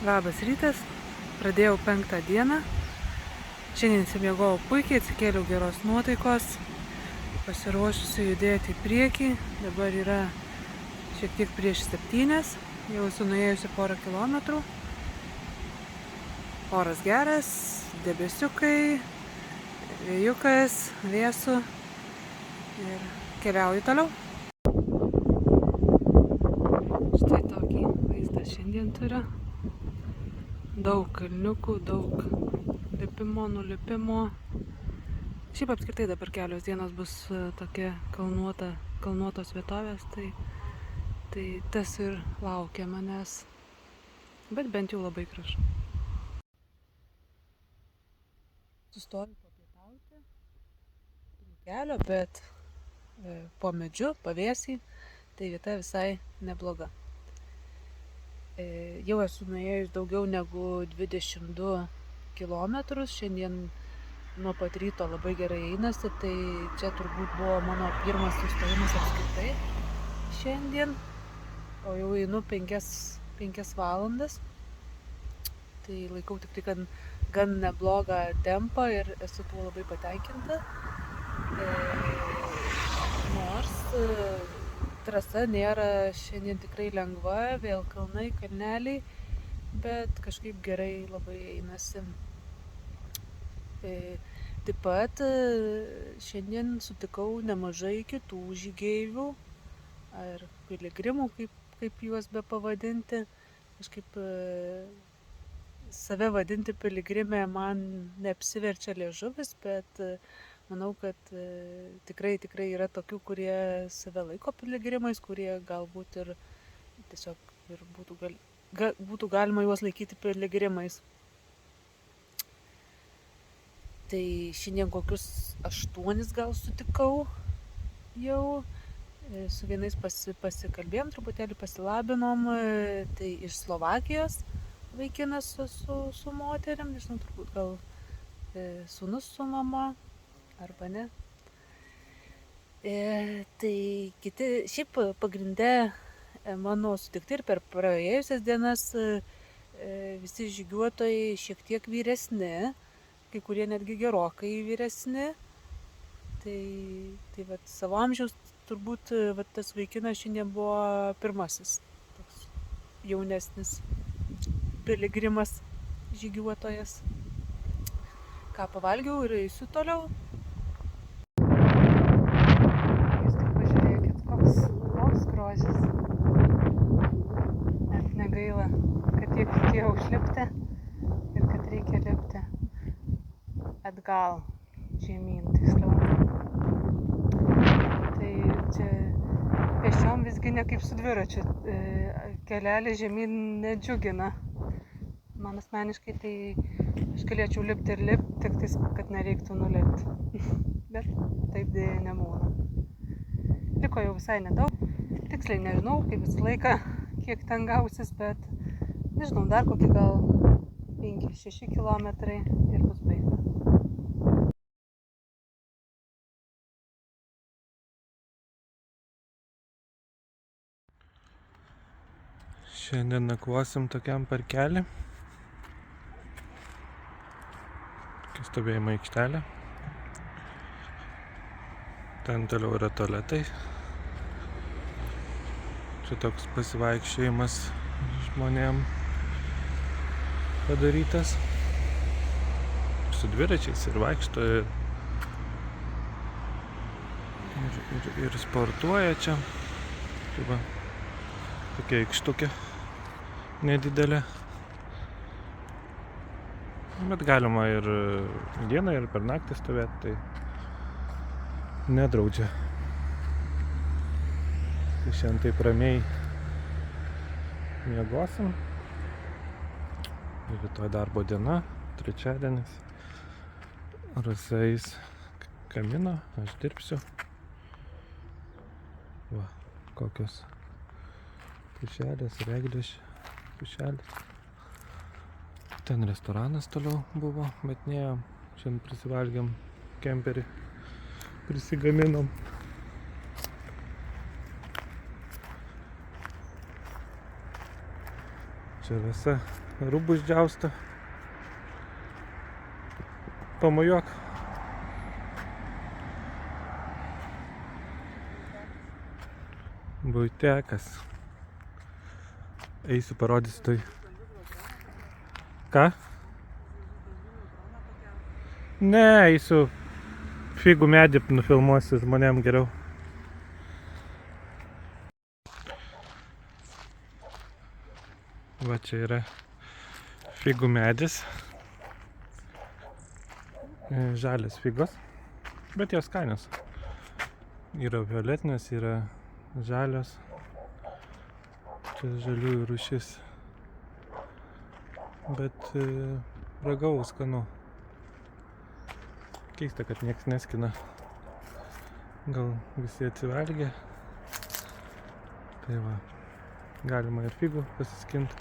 Labas rytas, pradėjau 5 dieną. Šiandien įsimiegojau puikiai, atsikėliau geros nuotaikos, pasiruošusi judėti į priekį. Dabar yra šiek tiek prieš 7, jau esu nuėjusi porą kilometrų. Oras geras, debesiukai, vėjukas, vėsu ir keliauju toliau. Štai tokį vaizdą šiandien turiu. Daug kalniukų, daug lipimo, nulipimo. Šiaip apskritai dabar kelios dienos bus tokia kalnuotos vietovės, tai tas ir laukia manęs. Bet bent jau labai gražu. Sustoju papietauti prie kelio, bet po medžiu, pavėsį, tai vieta visai nebloga. Jau esu nuėjus daugiau negu 22 kilometrus, šiandien nuo pat ryto labai gerai einasi, tai čia turbūt buvo mano pirmas sustojimas apskritai šiandien, o jau einu 5 valandas, tai laikau tikrai gan neblogą tempą ir esu tuo labai patenkinta, nors trasa nėra šiandien tikrai lengva, vėl kalnai, kalneliai, bet kažkaip gerai labai einasi. Taip pat šiandien sutikau nemažai kitų žygeivių ar piligrimų, kaip juos be pavadinti. Kažkaip save vadinti piligrimė man neapsiverčia liežuvis, bet manau, kad tikrai yra tokių, kurie save laiko piligrimais, kurie galbūt ir tiesiog ir būtų galima juos laikyti piligrimais. Tai šiandien kokius 8 gal sutikau jau, su vienais pasikalbėjom, truputėlį pasilabinom, tai iš Slovakijos vaikinas su moterim, nežinau, turbūt gal sūnus su mama. Arba ne. Tai kiti, šiaip pagrinde mano sutikti ir per praėjusias dienas visi žygiuotojai šiek tiek vyresni, kai kurie netgi gerokai vyresni. Tai vat, savo amžiaus turbūt vat, tas vaikinas šiandien buvo pirmasis toks jaunesnis piligrimas žygiuotojas. Ką pavalgiau ir eisiu toliau. Koks grožis. Net negaila, kad tiek reikėjo užlipti ir kad reikia lipti atgal, žemyn tiksliau. Tai čia pėsčiom visgi ne kaip su dviračiu, kelelį žemyn nedžiugina. Man asmeniškai tai aš galėčiau lipti ir lipti, tik tais, kad nereiktų nulipti. Bet taip dėja nebūna. Liko jau visai nedaug. Tiksliai nežinau, kaip visą laiką, kiek ten gausis, bet nežinau, dar kokį gal 5-6 kilometrai ir bus baigta. Šiandien nakvosim tokiam parkelį. Stovėjimo aikštelė. Ten toliau yra tualetai. Čia toks pasivaikščiojimas žmonėm padarytas. Su dviračiais ir vaikšto ir sportuoja čia. Tai va, tokia aikštukė nedidelė. Bet galima ir dieną, ir per naktį stovėti, tai nedraudžia. Tai šiandien taip ramiai miegosim. Rytoj darbo diena, trečiadienis. Rasa eis kamino, aš dirbsiu. Va, kokios pušelės, reglės pušelės. Ten restoranas toliau buvo, bet nėjom. Šiandien prisivalgėm kemperį, prisigaminom. Čia Rasa rūbus džiausto. Pamojuok. Buitekas. Eisiu parodysiu tai. Ką? Ne, eisiu figų medį nufilmuosiu žmonėm geriau. Va čia yra figų medis. Žalias figos, bet jos skanios. Yra violetinės, yra žalios. Čia žaliųjų rūšis. Bet ragavau skanu. Keista, kad nieks neskina. Gal visi atsivalgė. Tai va. Galima ir figų pasiskint.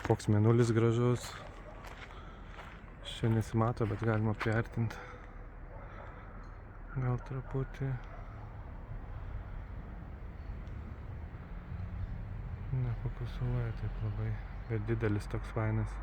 Koks mėnulis gražus. Čia nesimato, bet galima priartinti. Gal truputį. Nefokusuoja taip labai. Bet didelis toks fainas.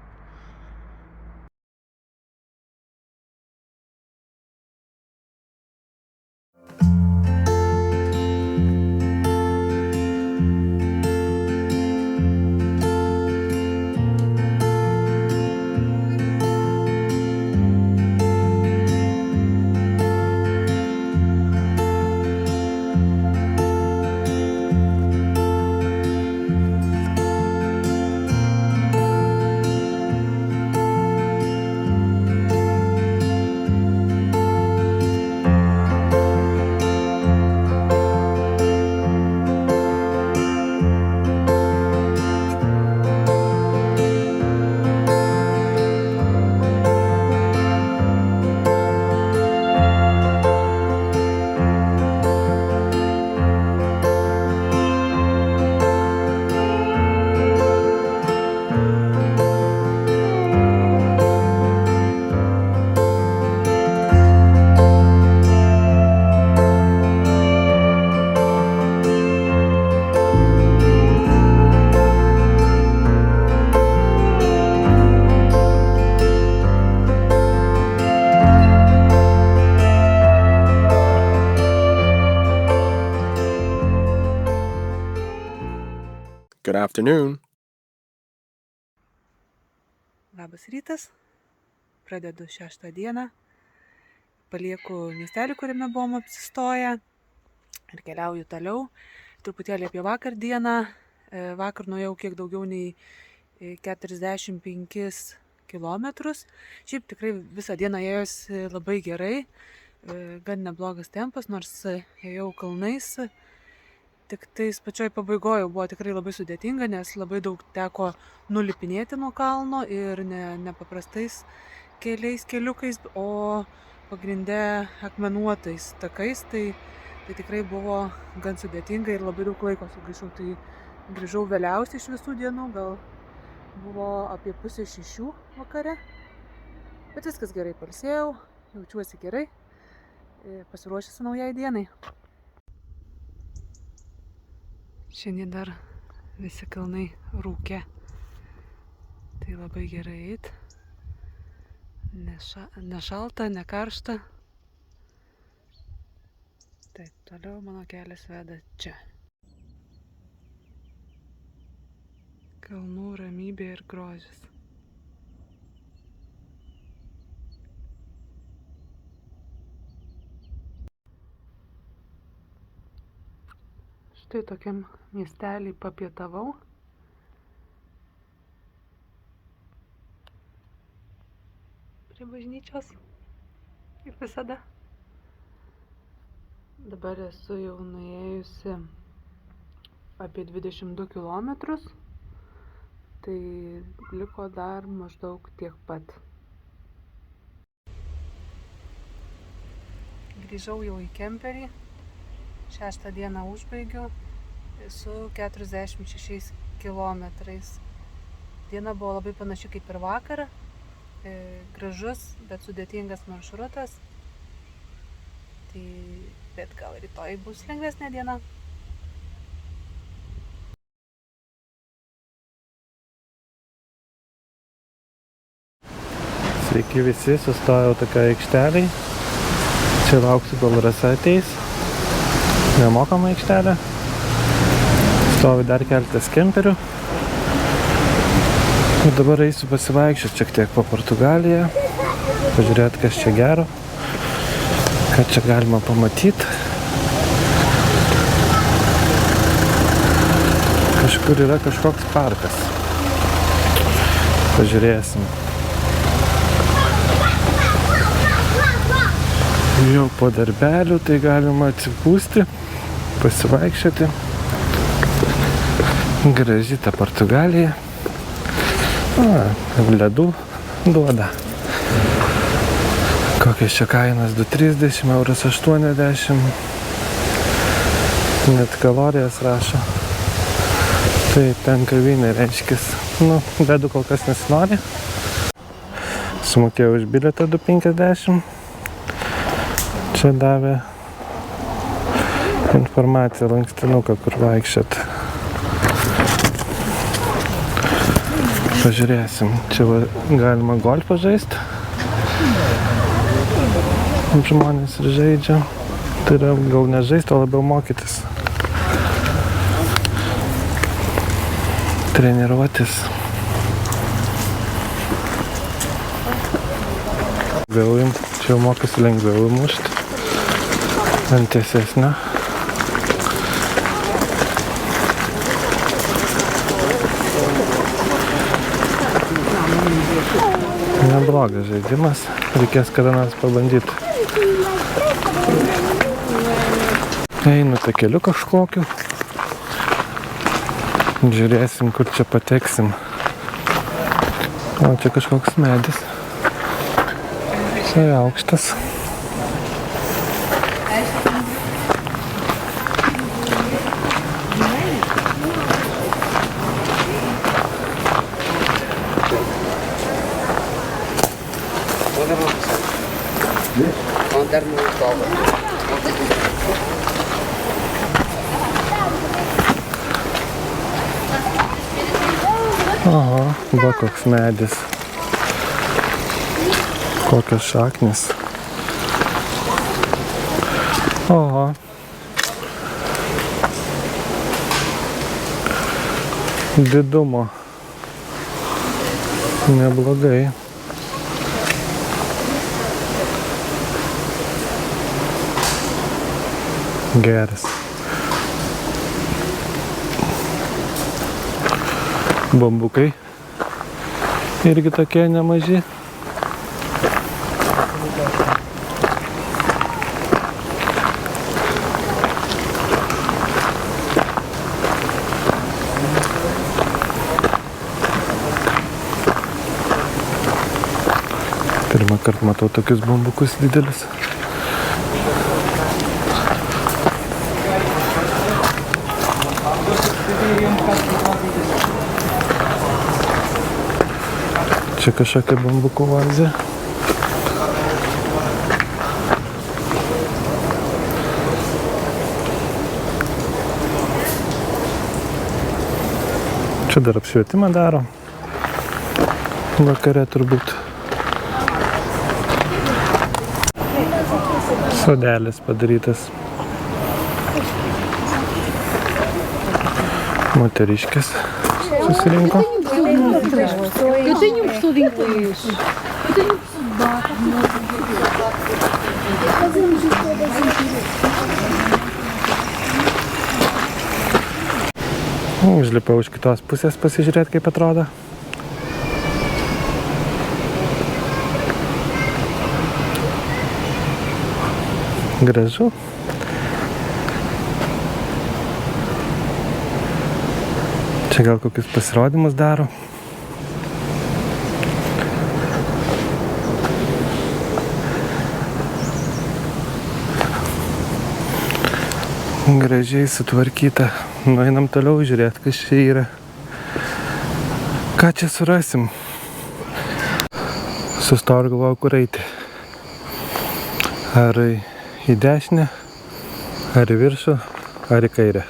Good afternoon. Labas rytas. Pradedu 6 dieną. Palieku miestelį, kuriame buvom apsistoję. Ir keliauju toliau. Truputėlį apie vakar dieną. Vakar nuėjau kiek daugiau nei 45 kilometrus. Šiaip tikrai visą dieną ėjosi labai gerai. Gan neblogas tempas, nors ėjau kalnais. Tik tais pačioj pabaigoje buvo tikrai labai sudėtinga, nes labai daug teko nulipinėti nuo kalno ir nepaprastais keliukais, o pagrinde akmenuotais takais. Tai tikrai buvo gan sudėtinga ir labai daug laiko sugaišau. Tai grįžau vėliausiai iš visų dienų, gal buvo apie 5:30 vakare. Bet viskas gerai, pailsėjau, jaučiuosi gerai, pasiruošęs naujai dienai. Šiandien dar visi kalnai rūke. Tai labai gerai eit. Ne šalta, ne karšta. Taip, toliau mano kelias veda čia. Kalnų ramybė ir grožis. Štai tokiam miestelį papietavau. Prie bažnyčios, kaip visada. Dabar esu jau nuėjusi apie 22 kilometrus. Tai liko dar maždaug tiek pat. Grįžau jau į kemperį. 6 dieną užbaigiu su 46 kilometrais. Diena buvo labai panaši kaip ir vakar. Gražus, bet sudėtingas maršrutas. Bet gal rytoj bus lengvesnė diena. Sveiki visi, sustojau tokia aikšteliai. Čia lauksiu, kol Rasa ateis. Nemokama aikštelė. Stovi dar keletas kemperių. Ir dabar eisiu pasivaikščioti šiek tiek po Portugaliją. Pažiūrėti, kas čia gero. Ką čia galima pamatyti. Kažkur yra kažkoks parkas. Pažiūrėsim. Jau po darbelių, tai galima atsipūsti, pasivaikščioti. Graži ta Portugalija. Ledų duoda. Kokios čia kainos? 2,30 €, 80. Net kalorijas rašo. Tai ten kavinė reiškis. Ledų kol kas nesinori. Sumokėjau už bilietą 2,50. Čia davė informaciją, lankstinuką, kur vaikščiot. Pažiūrėsim. Čia galima golfą žaisti. Žmonės ir žaidžia. Tai yra gal nežaisti, o labiau mokytis. Treniruotis. Čia jau mokosi lengviau įmušti. Ant tiesesnio. Neblogas žaidimas. Reikės kada nors pabandyti. Einu takeliu kažkokiu. Žiūrėsim, kur čia pateksim. O čia kažkoks medis. Čia aukštas. Aha, va koks medis. Kokios šaknis. Oho. Didumo. Neblogai. Geras. Bambukai. Irgi tokie nemaži. Pirmą kartą matau tokius bambukus didelius. Čia kažkokia bambukų vazė. Čia dar apšvietimą daro. Vakare turbūt. Sodelis padarytas. Moteriškės susirinko. Eu tenho um professor de inglês. Užlipau iš kitos pusės pasižiūrėti, kaip atrodo. Gražu. Čia gal kokius pasirodymus daro. Gražiai sutvarkyta. Nueinam toliau žiūrėti, kas čia yra. Ką čia surasim? Sustojau ir galvoju, kur eiti. Ar į dešinę, ar į viršų, ar į kairę.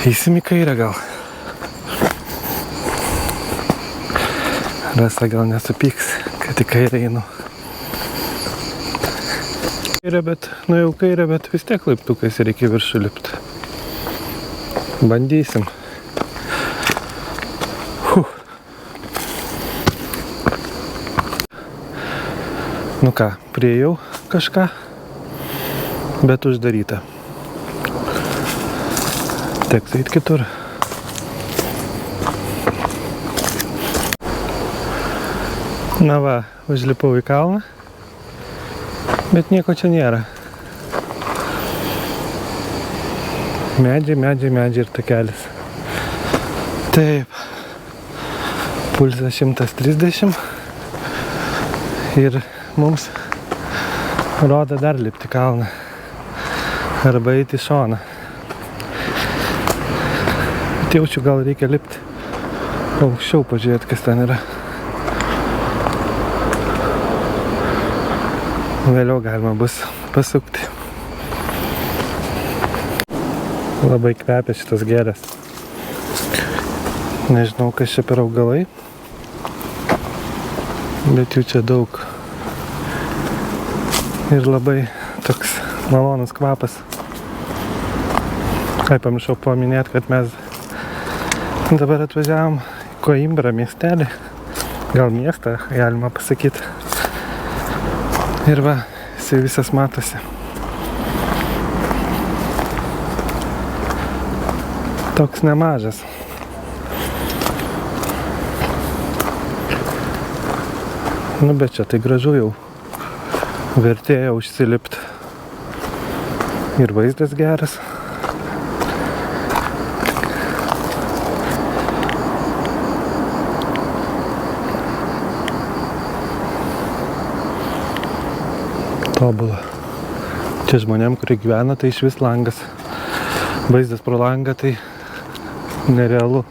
Eisim į kairę gal. Rasa gal nesupyks, kad į kairę einu. Kairę, bet, jau kairę, bet vis tiek laiptukais reikia viršų lipti. Bandysim. Nu ką, priėjau kažką, bet uždaryta. Teks eit kitur. Na va, užlipau į kalną, bet nieko čia nėra. Medžiai ir takelis. Taip, pulsas 130 ir mums rodo dar lipti kalną arba eiti į šoną. Bet jaučiu, gal reikia lipti aukščiau, pažiūrėti, kas ten yra. Vėliau galima bus pasukti. Labai kvepia šitas gėlės. Nežinau, kas čia per augalai, bet jų čia daug. Ir labai toks malonus kvapas. Pamiršau paminėti, kad mes dabar atvažiavom į Koimbrą miestelį. Gal miestą, galima pasakyti. Ir va, jisai visas matosi. Toks nemažas. Nu, bet čia tai gražu jau. Vertėjo užsilipti. Ir vaizdas geras. Tobula. Čia žmonėm, kurie gyvena, tai iš vis langas. Vaizdas pro langą, tai nerealu.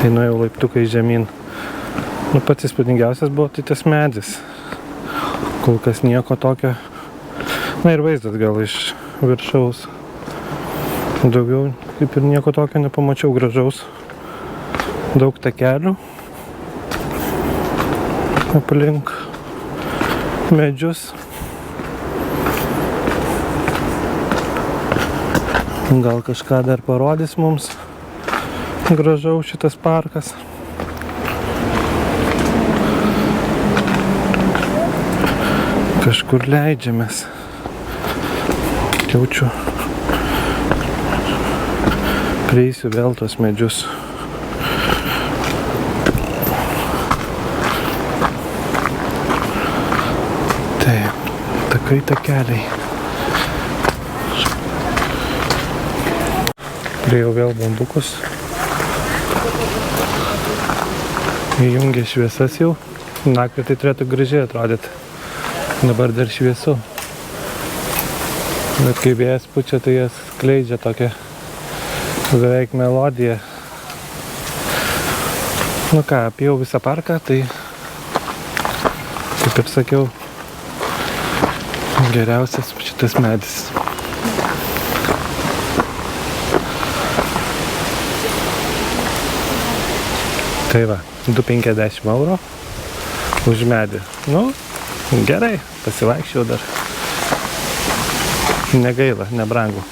Einu jau laiptukai žemyn. Nu, pats įspūdingiausias buvo tai tas medis. Kol kas nieko tokio. Na ir vaizdas gal iš viršaus. Daugiau kaip ir nieko tokio nepamačiau gražaus. Daug takelių. Aplink medžius. Gal kažką dar parodys mums gražau šitas parkas. Kažkur leidžiamės. Jaučiu. Prieisiu vėl tos medžius. Taip, takai takeliai. Priejau vėl bambukus. Įjungė šviesas jau. Naktį tai turėtų gražiai atrodyti. Dabar dar šviesu. Bet kai vėjas pučia, tai jas skleidžia tokią beveik melodiją. Nu ką, apėjau visą parką, tai kaip ir sakiau, geriausias šitas medis. Tai va, 2,50 € už medį. Nu, gerai, pasivaikščiau dar. Negaila, nebrangu.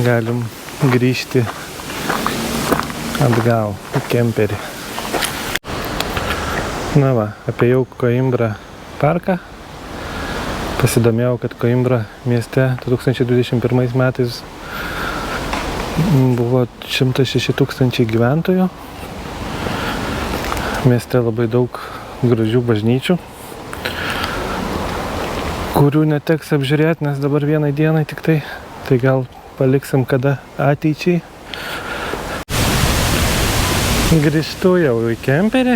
Galim grįžti atgal į kemperį. Na va, apėjau Koimbrą parką. Pasidomėjau, kad Koimbra mieste 2021 metais buvo 106 000 gyventojų. Mieste labai daug gražių bažnyčių, kurių neteks apžiūrėti, nes dabar vienai dienai tik tai. Tai gal paliksim kada ateičiai. Grįžtu jau į kemperį.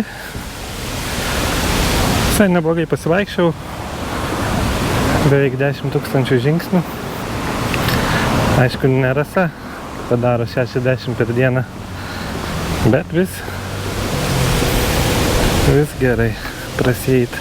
Visai neblogai pasivaikščiau. Beveik 10 000 žingsnių. Aišku, ne Rasa. Padaro 60 per dieną. Bet vis gerai prasieiti.